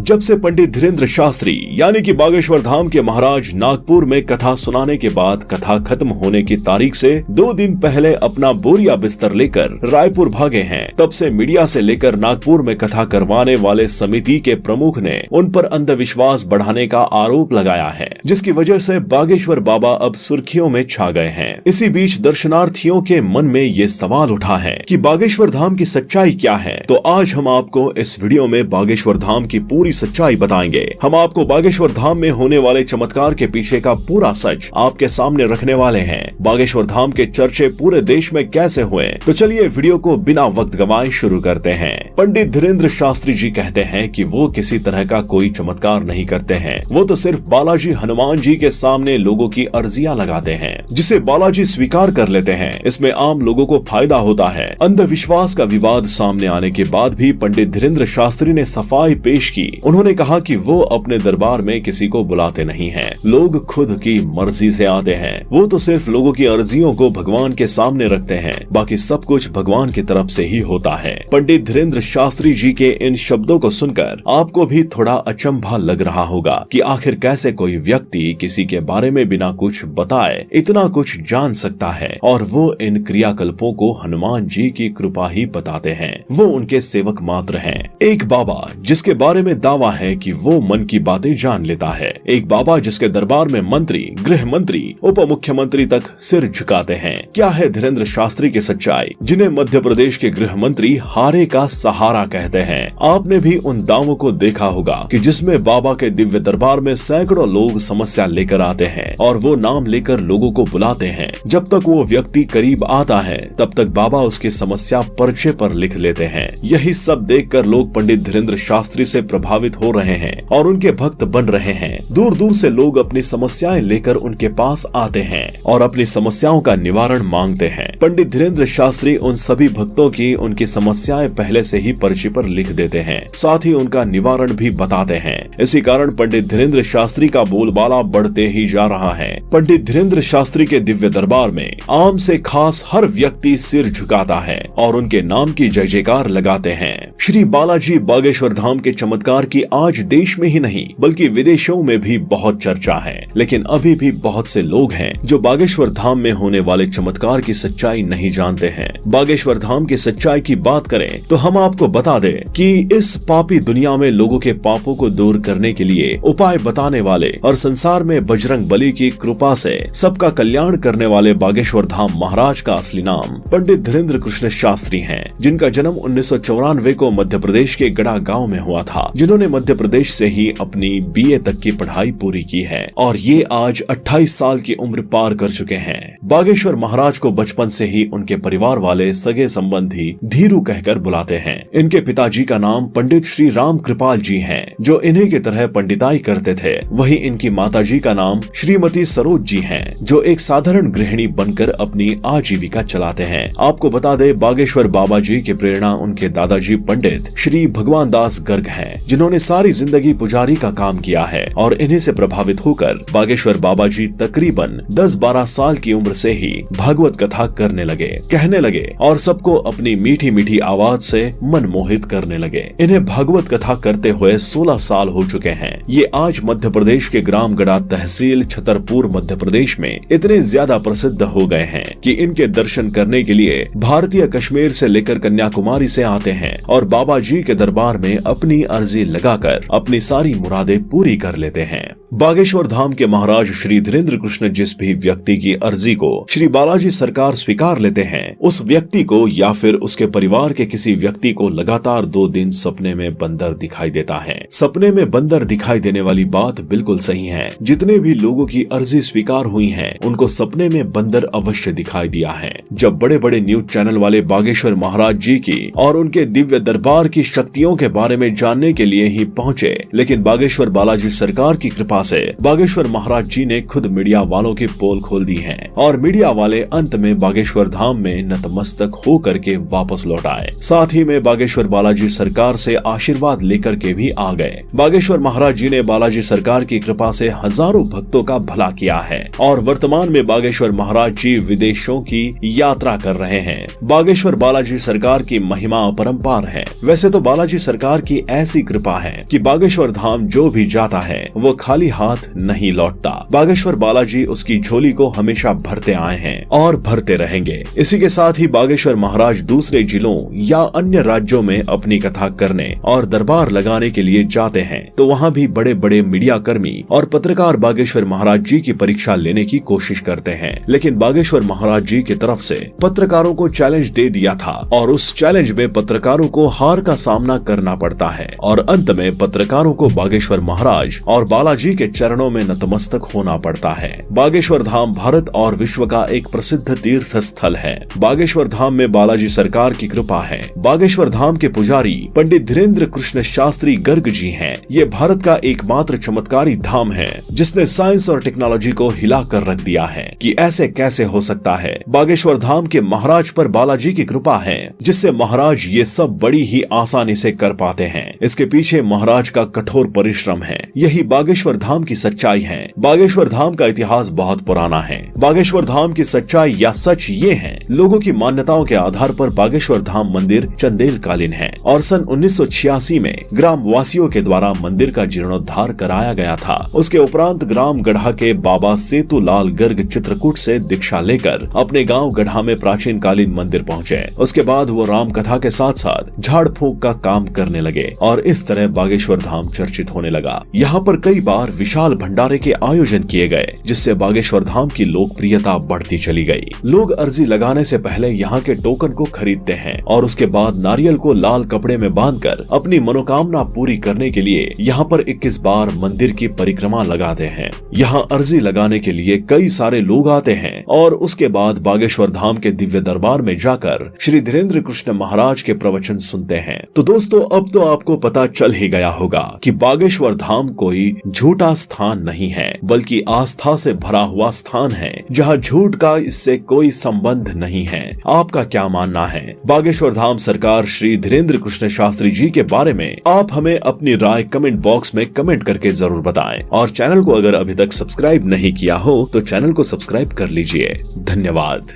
जब से पंडित धीरेन्द्र शास्त्री यानी कि बागेश्वर धाम के महाराज नागपुर में कथा सुनाने के बाद कथा खत्म होने की तारीख से 2 दिन पहले अपना बोरिया बिस्तर लेकर रायपुर भागे हैं, तब से मीडिया से लेकर नागपुर में कथा करवाने वाले समिति के प्रमुख ने उन पर अंधविश्वास बढ़ाने का आरोप लगाया है, जिसकी वजह से बागेश्वर बाबा अब सुर्खियों में छा गए हैं। इसी बीच दर्शनार्थियों के मन में ये सवाल उठा है कि बागेश्वर धाम की सच्चाई क्या है। तो आज हम आपको इस वीडियो में बागेश्वर धाम की पूरी सच्चाई बताएंगे। हम आपको बागेश्वर धाम में होने वाले चमत्कार के पीछे का पूरा सच आपके सामने रखने वाले हैं। बागेश्वर धाम के चर्चे पूरे देश में कैसे हुए, तो चलिए वीडियो को बिना वक्त गवाए शुरू करते हैं। पंडित धीरेन्द्र शास्त्री जी कहते हैं कि वो किसी तरह का कोई चमत्कार नहीं करते हैं, वो तो सिर्फ बालाजी हनुमान जी के सामने लोगों की अर्जियां लगाते हैं, जिसे बालाजी स्वीकार कर लेते हैं। इसमें आम लोगों को फायदा होता है। अंधविश्वास का विवाद सामने आने के बाद भी पंडित धीरेन्द्र शास्त्री ने सफाई पेश की। उन्होंने कहा कि वो अपने दरबार में किसी को बुलाते नहीं हैं, लोग खुद की मर्जी से आते हैं। वो तो सिर्फ लोगों की अर्जियों को भगवान के सामने रखते हैं, बाकी सब कुछ भगवान की तरफ से ही होता है। पंडित धीरेन्द्र शास्त्री जी के इन शब्दों को सुनकर आपको भी थोड़ा अचंभा लग रहा होगा कि आखिर कैसे कोई व्यक्ति किसी के बारे में बिना कुछ बताए इतना कुछ जान सकता है, और वो इन क्रियाकल्पों को हनुमान जी की कृपा ही बताते हैं। वो उनके सेवक मात्र हैं। एक बाबा जिसके बारे में दावा है कि वो मन की बातें जान लेता है। एक बाबा जिसके दरबार में मंत्री, गृह मंत्री, उप मुख्यमंत्री तक सिर झुकाते हैं। क्या है धीरेन्द्र शास्त्री की सच्चाई, जिन्हें मध्य प्रदेश के गृह मंत्री हारे का सहारा कहते हैं। आपने भी उन दावों को देखा होगा कि जिसमें बाबा के दिव्य दरबार में सैकड़ों लोग समस्या लेकर आते हैं और वो नाम लेकर लोगों को बुलाते हैं। जब तक वो व्यक्ति करीब आता है तब तक बाबा उसकी समस्या पर्चे पर लिख लेते हैं। यही सब देखकर लोग पंडित धीरेन्द्र शास्त्री से प्रभावित हो रहे हैं और उनके भक्त बन रहे हैं। दूर दूर से लोग अपनी समस्याएं लेकर उनके पास आते हैं और अपनी समस्याओं का निवारण मांगते हैं। पंडित धीरेन्द्र शास्त्री उन सभी भक्तों की उनकी समस्याएं पहले से ही पर्ची पर लिख देते हैं, साथ ही उनका निवारण भी बताते हैं। इसी कारण पंडित धीरेन्द्र शास्त्री का बोलबाला बढ़ते ही जा रहा है। पंडित धीरेन्द्र शास्त्री के दिव्य दरबार में आम से खास हर व्यक्ति सिर झुकाता है और उनके नाम की जय जयकार लगाते हैं। श्री बालाजी बागेश्वर धाम के चमत्कार की आज देश में ही नहीं बल्कि विदेशों में भी बहुत चर्चा है, लेकिन अभी भी बहुत से लोग हैं जो बागेश्वर धाम में होने वाले चमत्कार की सच्चाई नहीं जानते हैं। बागेश्वर धाम की सच्चाई की बात करें तो हम आपको बता दें कि इस पापी दुनिया में लोगों के पापों को दूर करने के लिए उपाय बताने वाले और संसार में बजरंग बली की कृपा से सबका कल्याण करने वाले बागेश्वर धाम महाराज का असली नाम पंडित धीरेन्द्र कृष्ण शास्त्री हैं, जिनका जन्म 1994 को मध्य प्रदेश के गड़ा गांव में हुआ था, जिन्होंने मध्य प्रदेश से ही अपनी BA तक की पढ़ाई पूरी की है और ये आज 28 साल की उम्र पार कर चुके हैं। बागेश्वर महाराज को बचपन से ही उनके परिवार वाले सगे संबंधी धीरू कहकर बुलाते हैं। इनके पिताजी का नाम पंडित श्री राम कृपाल जी हैं, जो इन्हीं की तरह पंडिताई करते थे। वहीं इनकी माताजी का नाम श्रीमती सरोज जी हैं, जो एक साधारण गृहिणी बनकर अपनी आजीविका चलाते हैं। आपको बता दे बागेश्वर बाबा जी की प्रेरणा उनके दादाजी पंडित श्री भगवान दास गर्ग हैं, जिन्होंने सारी जिंदगी पुजारी का काम किया है और इन्हीं से प्रभावित होकर बागेश्वर बाबा जी तकरीबन 10-12 साल की उम्र से ही भागवत कथा करने लगे, कहने लगे और सबको अपनी मीठी मीठी आवाज से मनमोहित करने लगे। इन्हें भागवत कथा करते हुए 16 साल हो चुके हैं। ये आज मध्य प्रदेश के ग्राम गड़ा तहसील छतरपुर मध्य प्रदेश में इतने ज्यादा प्रसिद्ध हो गए हैं कि इनके दर्शन करने के लिए भारतीय कश्मीर से लेकर कन्याकुमारी से आते हैं और बाबा जी के दरबार में अपनी अर्जी लगाकर अपनी सारी मुरादें पूरी कर लेते हैं। बागेश्वर धाम के महाराज श्री धीरेन्द्र कृष्ण जिस भी व्यक्ति की अर्जी को श्री बालाजी सरकार स्वीकार लेते हैं, उस व्यक्ति को या फिर उसके परिवार के किसी व्यक्ति को लगातार 2 दिन सपने में बंदर दिखाई देता है। सपने में बंदर दिखाई देने वाली बात बिल्कुल सही है। जितने भी लोगों की अर्जी स्वीकार हुई है उनको सपने में बंदर अवश्य दिखाई दिया है। जब बड़े बड़े न्यूज चैनल वाले बागेश्वर महाराज जी की और उनके दिव्य दरबार की शक्तियों के बारे में जानने के लिए ही पहुँचे, लेकिन बागेश्वर बालाजी सरकार की कृपा कृपा से बागेश्वर महाराज जी ने खुद मीडिया वालों की पोल खोल दी है और मीडिया वाले अंत में बागेश्वर धाम में नतमस्तक हो करके वापस लौट आए। साथ ही में बागेश्वर बालाजी सरकार से आशीर्वाद लेकर के भी आ गए। बागेश्वर महाराज जी ने बालाजी सरकार की कृपा से हजारों भक्तों का भला किया है और वर्तमान में बागेश्वर महाराज जी विदेशों की यात्रा कर रहे हैं। बागेश्वर बालाजी सरकार की महिमा अपरंपार है। वैसे तो बालाजी सरकार की ऐसी कृपा है कि बागेश्वर धाम जो भी जाता है वो खाली हाथ नहीं लौटता। बागेश्वर बालाजी उसकी झोली को हमेशा भरते आए हैं और भरते रहेंगे। इसी के साथ ही बागेश्वर महाराज दूसरे जिलों या अन्य राज्यों में अपनी कथा करने और दरबार लगाने के लिए जाते हैं तो वहाँ भी बड़े बड़े मीडिया कर्मी और पत्रकार बागेश्वर महाराज जी की परीक्षा लेने की कोशिश करते हैं, लेकिन बागेश्वर महाराज जी की तरफ से पत्रकारों को चैलेंज दे दिया था और उस चैलेंज में पत्रकारों को हार का सामना करना पड़ता है और अंत में पत्रकारों को बागेश्वर महाराज और बालाजी के चरणों में नतमस्तक होना पड़ता है। बागेश्वर धाम भारत और विश्व का एक प्रसिद्ध तीर्थ स्थल है। बागेश्वर धाम में बालाजी सरकार की कृपा है। बागेश्वर धाम के पुजारी पंडित धीरेन्द्र कृष्ण शास्त्री गर्ग जी हैं। ये भारत का एकमात्र चमत्कारी धाम है जिसने साइंस और टेक्नोलॉजी को हिला कर रख दिया है कि ऐसे कैसे हो सकता है। बागेश्वर धाम के महाराज पर बालाजी की कृपा है जिससे महाराज ये सब बड़ी ही आसानी से कर पाते हैं। इसके पीछे महाराज का कठोर परिश्रम है। यही बागेश्वर धाम की सच्चाई है। बागेश्वर धाम का इतिहास बहुत पुराना है। बागेश्वर धाम की सच्चाई या सच ये है, लोगों की मान्यताओं के आधार पर बागेश्वर धाम मंदिर चंदेल कालीन है और सन 1986 में ग्राम वासियों के द्वारा मंदिर का जीर्णोद्धार कराया गया था। उसके उपरांत ग्राम गढ़ा के बाबा सेतुलाल गर्ग चित्रकूट से दीक्षा लेकर अपने गांव गढ़ा में प्राचीन कालीन मंदिर पहुंचे। उसके बाद वो राम कथा के साथ साथ झाड़ फूंक का काम करने लगे और इस तरह बागेश्वर धाम चर्चित होने लगा। यहाँ पर कई बार विशाल भंडारे के आयोजन किए गए जिससे बागेश्वर धाम की लोकप्रियता बढ़ती चली गई। लोग अर्जी लगाने से पहले यहाँ के टोकन को खरीदते हैं और उसके बाद नारियल को लाल कपड़े में बांधकर अपनी मनोकामना पूरी करने के लिए यहाँ पर 21 बार मंदिर की परिक्रमा लगाते हैं। यहाँ अर्जी लगाने के लिए कई सारे लोग आते हैं और उसके बाद बागेश्वर धाम के दिव्य दरबार में जाकर श्री धीरेन्द्र कृष्ण महाराज के प्रवचन सुनते हैं। तो दोस्तों, अब तो आपको पता चल ही गया होगा कि बागेश्वर धाम कोई झूठा स्थान नहीं है बल्कि आस्था से भरा हुआ स्थान है जहाँ झूठ का इससे कोई संबंध नहीं है। आपका क्या मानना है बागेश्वर धाम सरकार श्री धीरेन्द्र कृष्ण शास्त्री जी के बारे में? आप हमें अपनी राय कमेंट बॉक्स में कमेंट करके जरूर बताएं और चैनल को अगर अभी तक सब्सक्राइब नहीं किया हो तो चैनल को सब्सक्राइब कर लीजिए। धन्यवाद।